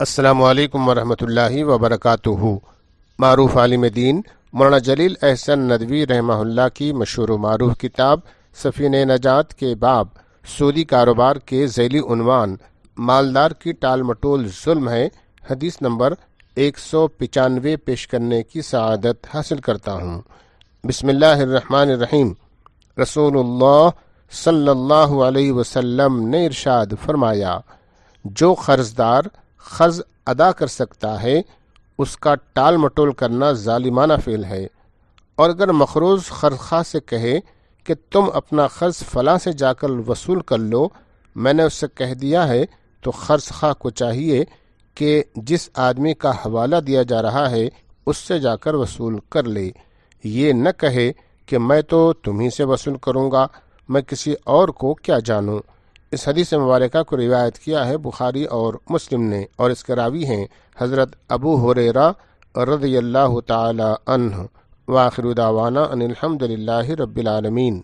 السلام علیکم ورحمۃ اللہ وبرکاتہ۔ معروف عالم دین مولانا جلیل احسن ندوی رحمہ اللہ کی مشہور و معروف کتاب سفینہ نجات کے باب سودی کاروبار کے ذیلی عنوان مالدار کی ٹال مٹول ظلم ہے، حدیث نمبر 195 پیش کرنے کی سعادت حاصل کرتا ہوں۔ بسم اللہ الرحمن الرحیم۔ رسول اللہ صلی اللہ علیہ وسلم نے ارشاد فرمایا، جو قرضدار قرض ادا کر سکتا ہے اس کا ٹال مٹول کرنا ظالمانہ فعل ہے، اور اگر مقروض قرضخواہ سے کہے کہ تم اپنا قرض فلاں سے جا کر وصول کر لو، میں نے اس سے کہہ دیا ہے، تو قرضخواہ کو چاہیے کہ جس آدمی کا حوالہ دیا جا رہا ہے اس سے جا کر وصول کر لے، یہ نہ کہے کہ میں تو تمہیں سے وصول کروں گا، میں کسی اور کو کیا جانوں۔ اس حدیث مبارکہ کو روایت کیا ہے بخاری اور مسلم نے، اور اس کے راوی ہیں حضرت ابو ہریرہ رضی اللہ تعالی عنہ۔ وآخر دعوانا ان الحمد للہ رب العالمین۔